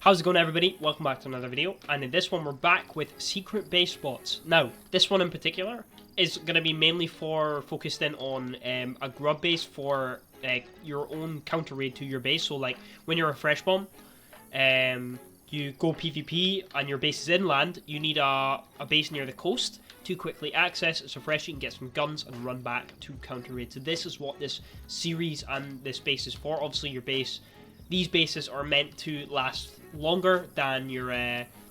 How's it going, everybody? Welcome back to another video, and in this one we're back with secret base spots. Now, this one in particular is going to be mainly focused in on a grub base for your own counter raid to your base. So like when you're a fresh bomb, you go PvP and your base is inland, you need a base near the coast to quickly access. It's refreshing, you can get some guns and run back to counter raid. So this is what this series and this base is for. Obviously your base, these bases are meant to last longer than your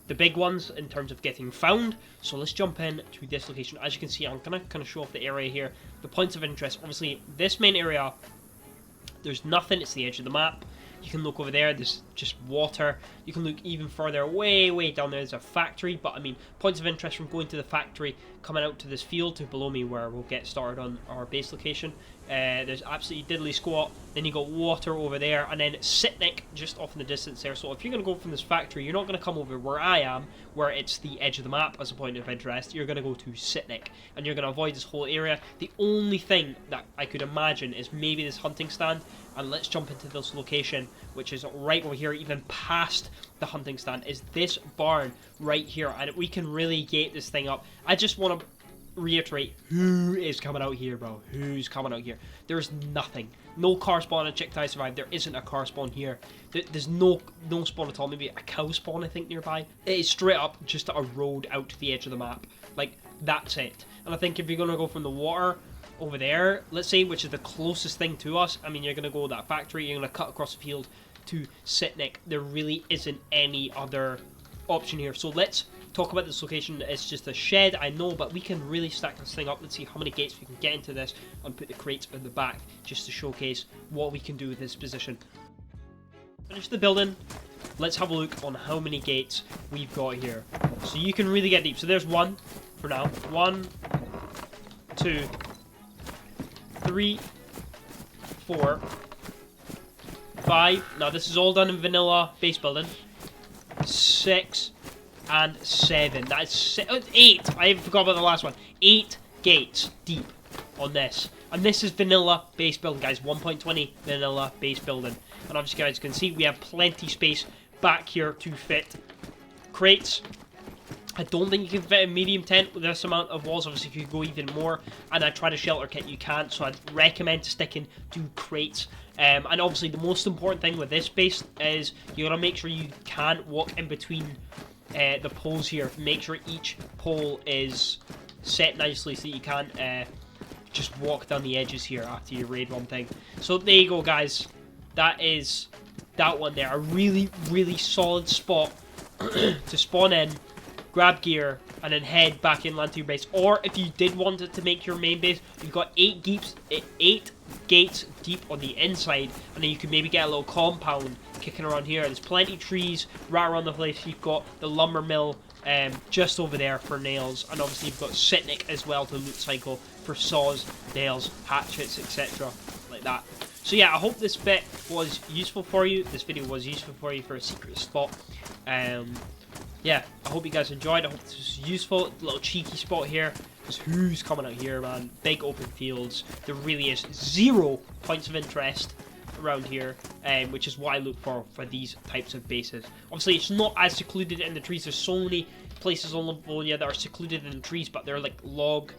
the big ones in terms of getting found. So let's jump in to this location. As you can see, I'm gonna kind of show off the area here, the points of interest. Obviously this main area, there's nothing, it's the edge of the map. You can look over there, there's just water. You can look even further, way down there, there's a factory. But I mean, points of interest from going to the factory, coming out to this field to below me where we'll get started on our base location. There's absolutely diddly squat. Then you got water over there, and then Sitnik just off in the distance there. So if you're going to go from this factory, you're not going to come over where I am, where it's the edge of the map as a point of interest. You're going to go to Sitnik, and you're going to avoid this whole area. The only thing that I could imagine is maybe this hunting stand. And let's jump into this location, which is right over here, even past the hunting stand, is this barn right here. And we can really gate this thing up. I just want to reiterate, who is coming out here, bro? Who's coming out here? There's nothing. No car spawn at Chick-Tai Survive. There isn't a car spawn here. There's no spawn at all. Maybe a cow spawn, I think, nearby. It is straight up just a road out to the edge of the map. Like, that's it. And I think if you're going to go from the water over there, let's say, which is the closest thing to us, I mean, you're going to go to that factory, you're going to cut across the field to Sitnik. There really isn't any other option here. So let's talk about this location. It's just a shed, I know, but we can really stack this thing up. Let's see how many gates we can get into this and put the crates in the back just to showcase what we can do with this position. Finish the building. Let's have a look on how many gates we've got here. So you can really get deep. So there's one for now. 1, 2, 3, 4, 5. Now this is all done in vanilla base building. 6 and 7. That is 8. I forgot about the last one. 8 gates deep on this. And this is vanilla base building, guys. 1.20 vanilla base building. And obviously, guys, you can see we have plenty space back here to fit crates. I don't think you can fit a medium tent with this amount of walls. Obviously, if you go even more and I try to shelter kit, you can't. So I'd recommend sticking to crates. And obviously, the most important thing with this base is you gotta make sure you can't walk in between the poles here. Make sure each pole is set nicely so that you can't just walk down the edges here after you raid one thing. So there you go, guys. That is that one there. A really solid spot to spawn in, grab gear, and then head back inland to your base. Or if you did want it to make your main base, you've got 8 gates deep on the inside, and then you can maybe get a little compound kicking around here. There's plenty of trees right around the place. You've got the lumber mill just over there for nails, and obviously you've got Sitnik as well to loot cycle for saws, nails, hatchets, etc. like that. So yeah, I hope this bit was useful for you. This video was useful for you for a secret spot. Yeah, I hope you guys enjoyed. I hope this was useful. A little cheeky spot here. Because who's coming out here, man? Big open fields. There really is 0 points of interest around here, which is what I look for these types of bases. Obviously, it's not as secluded in the trees. There's so many places on Livonia that are secluded in the trees, but they're like lodge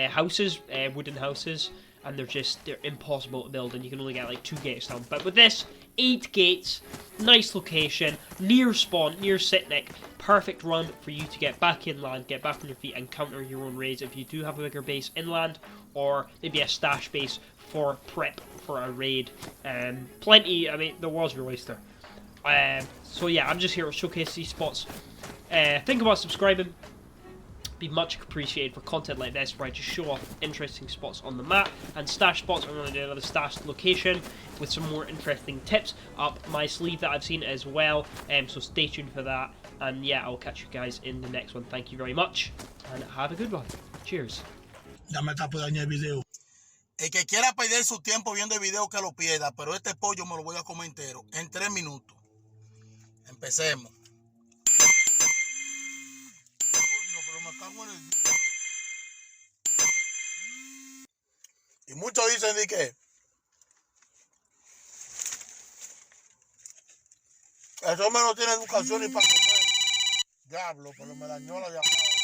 houses, wooden houses, and they're impossible to build, and you can only get like 2 gates down. But with this, 8 gates, nice location, near spawn, near Sitnik, perfect run for you to get back inland, get back on your feet, and counter your own raids if you do have a bigger base inland, or maybe a stash base for prep for a raid. Plenty, I mean, the world's your oyster. So yeah, I'm just here to showcase these spots. Think about subscribing. Be much appreciated for content like this where I just show off interesting spots on the map and stash spots. I'm going to do another stash location with some more interesting tips up my sleeve that I've seen as well, so stay tuned for that. And yeah, I'll catch you guys in the next one. Thank you very much and have a good one. Cheers. Ya me está por dañar el video. El que quiera perder su tiempo viendo el video que lo pierda, pero este pollo me lo voy a comer entero en 3 minutos. Empecemos. Y muchos dicen de que Eso me no tiene educación ni para comer. Diablo, pero me dañó la llamada.